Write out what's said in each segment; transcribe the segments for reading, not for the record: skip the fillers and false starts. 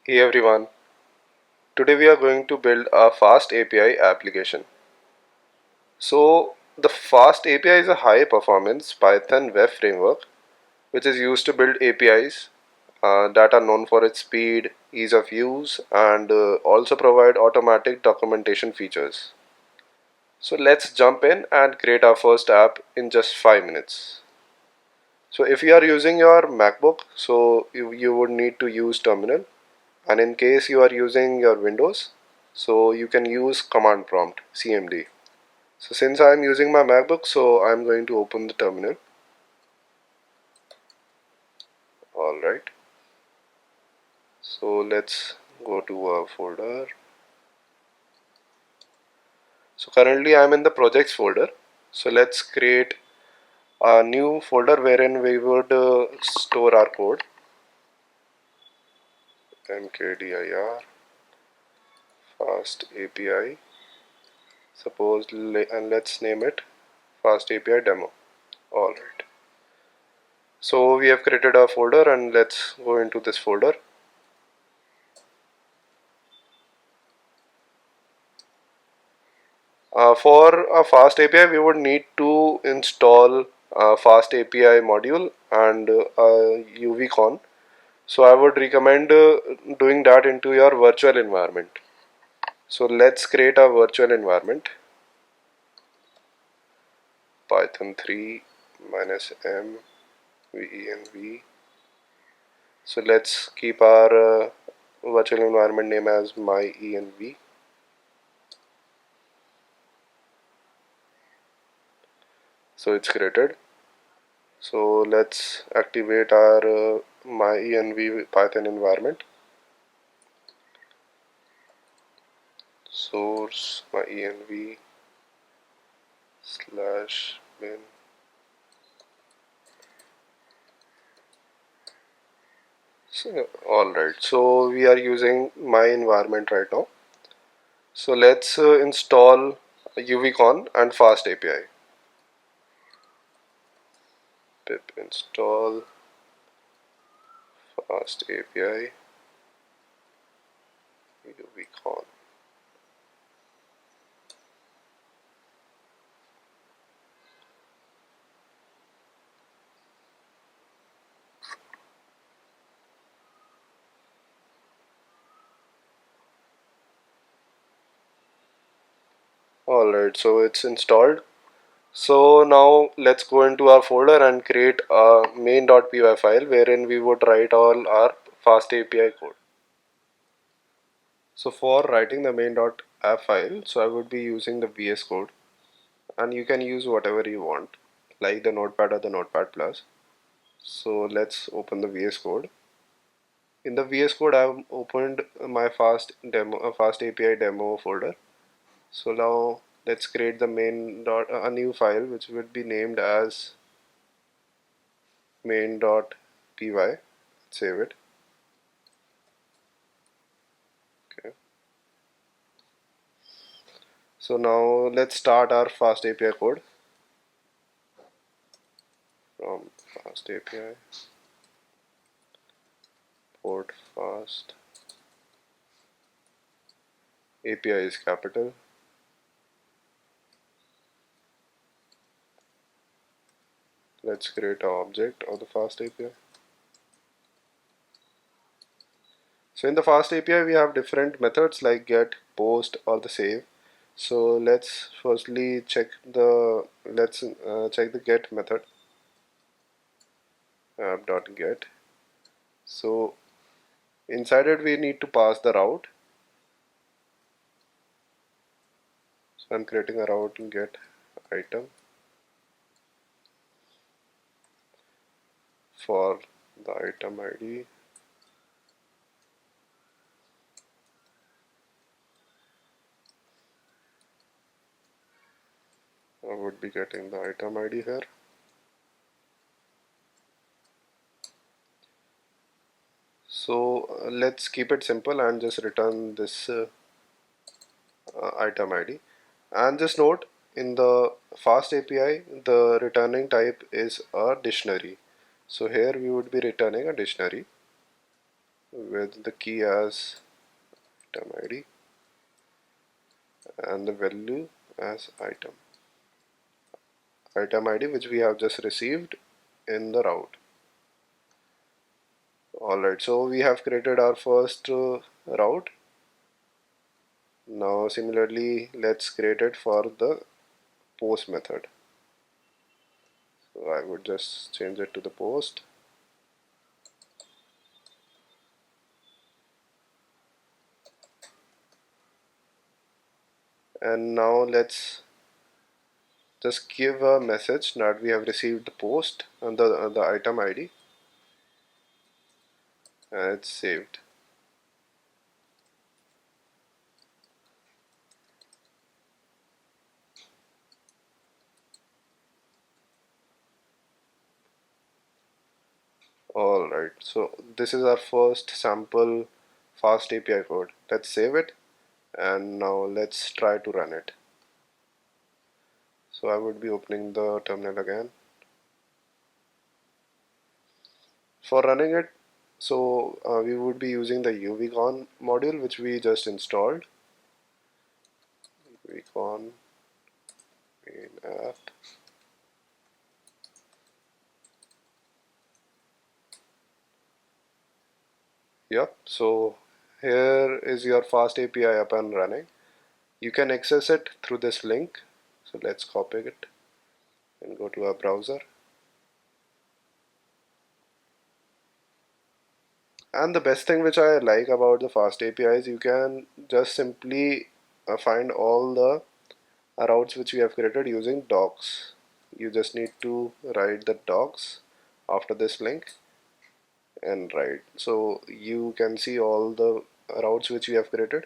Hey everyone, today we are going to build a fast API application. So the fast API is a high performance Python web framework which is used to build APIs that are known for its speed, ease of use and also provide automatic documentation features. So let's jump in and create our first app in just 5 minutes. So if you are using your MacBook, so you would need to use terminal, and in case you are using your Windows, so you can use command prompt CMD. So since I am using my MacBook, so I am going to open the terminal. Alright, so let's go to our folder. So currently I am in the projects folder. So let's create a new folder wherein we would store our code. mkdir fast API. Suppose and let's name it fast API demo. Alright. So we have created a folder and let's go into this folder. For a fast API, we would need to install a fast API module and a UVCon. So I would recommend doing that into your virtual environment. So let's create a virtual environment. Python 3 minus m venv. So let's keep our virtual environment name as myenv. So it's created. So let's activate our myenv Python environment. Source myenv slash bin. So, alright, so we are using my environment right now. So let's install UVCon and fast API. Pip install fast API UVCon. Alright, so it's installed. So now let's go into our folder and create a main.py file wherein we would write all our fast API code. So for writing the main.app file, so I would be using the VS Code, and you can use whatever you want, like the Notepad or the Notepad Plus. So let's open the VS Code. In the VS Code, I've opened my fast API demo folder. So now let's create the a new file which would be named as main.py. Save it. Okay. So now let's start our fast API code from fast API port fast API is capital. Let's create an object of the fast API. So in the fast API we have different methods like get, post or the save. So let's firstly check the get method app.get. So inside it we need to pass the route. So I'm creating a route and get item for the item ID. I would be getting the item ID here. So let's keep it simple and just return this item ID. And just note, in the fast API the returning type is a dictionary. So here we would be returning a dictionary. with the key as item ID and the value as item ID which we have just received in the route. Alright, so we have created our first route. Now similarly, let's create it for the post method. So I would just change it to the post. And now let's just give a message that we have received the post and the item ID, and it's saved. Alright, so this is our first sample fast API code. Let's save it and now let's try to run it. So I would be opening the terminal again. For running it, so we would be using the UVCon module which we just installed. UVCon main app. Yep, so here is your fast API up and running. You can access it through this link. So let's copy it and go to our browser. And the best thing which I like about the fast API is you can just simply find all the routes which we have created using docs. You just need to write the docs after this link and write. So you can see all the routes which we have created.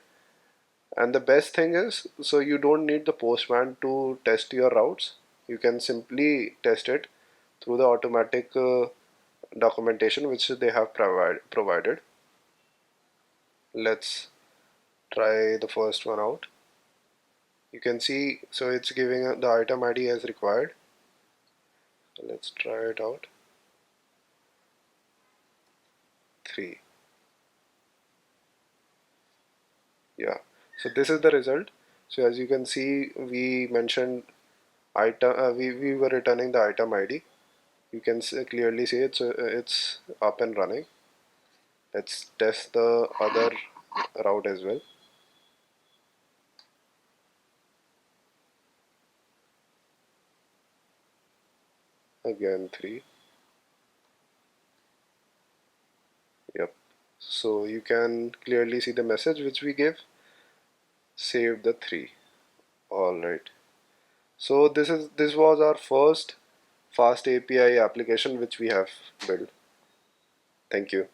And the best thing is, so you don't need the postman to test your routes. You can simply test it through the automatic documentation which they have provided. Let's try the first one out. You can see, so it's giving the item ID as required. So let's try it out. 3. Yeah. So this is the result. So as you can see, we mentioned item. We were returning the item ID. You can clearly see it's up and running. Let's test the other route as well. Again 3. Yep. So you can clearly see the message which we gave. Save the 3. All right. So this was our first fast API application which we have built. Thank you.